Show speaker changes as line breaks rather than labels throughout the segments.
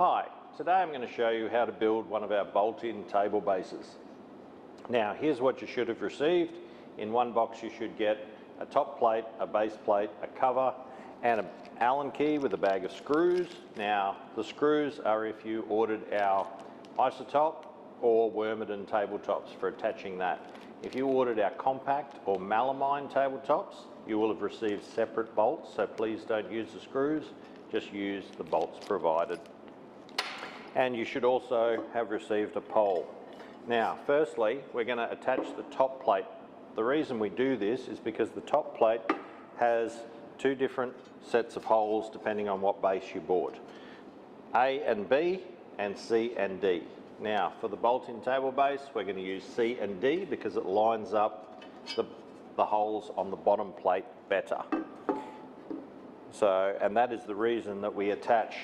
Hi, today I'm going to show you how to build one of our bolt-in table bases. Now here's what you should have received. In one box you should get a top plate, a base plate, a cover and an Allen key with a bag of screws. Now the screws are if you ordered our isotop or Wormeden tabletops for attaching that. If you ordered our compact or melamine tabletops, you will have received separate bolts, so please don't use the screws, just use the bolts provided. And you should also have received a pole. Now, firstly, we're going to attach the top plate. The reason we do this is because the top plate has two different sets of holes depending on what base you bought. A and B and C and D. Now, for the bolt-in table base, we're going to use C and D because it lines up the holes on the bottom plate better. So, and that is the reason that we attach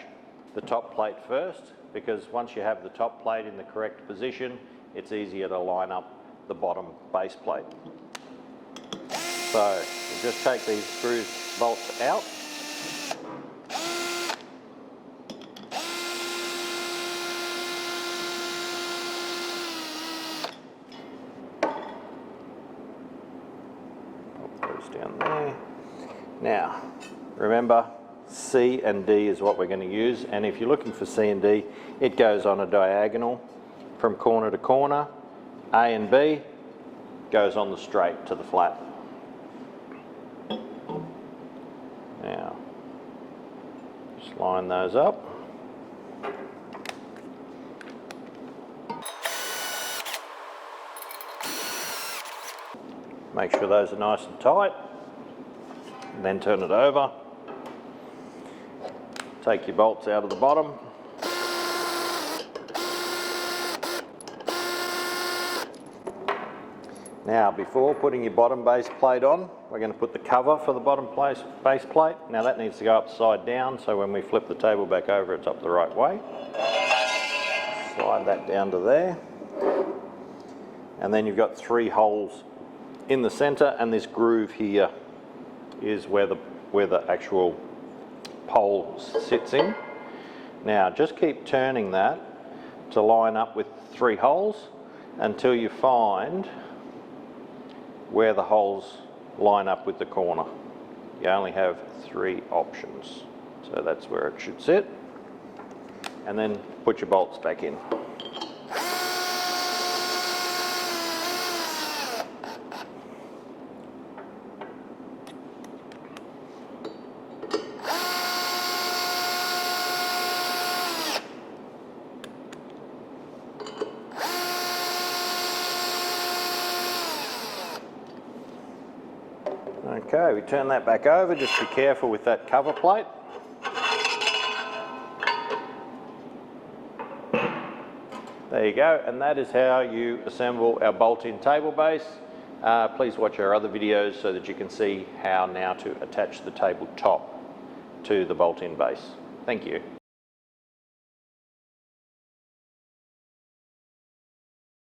the top plate first, because once you have the top plate in the correct position, it's easier to line up the bottom base plate. So you just take these screws, bolts out. Pop those down there. Now, remember, C and D is what we're going to use, and if you're looking for C and D, it goes on a diagonal from corner to corner. A and B goes on the straight to the flat. Now, just line those up. Make sure those are nice and tight, and then turn it over. Take your bolts out of the bottom. Now, before putting your bottom base plate on, we're going to put the cover for the bottom base plate. Now that needs to go upside down, so when we flip the table back over, it's up the right way. Slide that down to there. And then you've got three holes in the center, and this groove here is where the actual pole sits in. Now just keep turning that to line up with three holes until you find where the holes line up with the corner. You only have three options, so that's where it should sit, and then put your bolts back in. Okay, we turn that back over. Just be careful with that cover plate. There you go, and that is how you assemble our bolt-in table base. Please watch our other videos so that you can see how now to attach the table top to the bolt-in base. Thank you.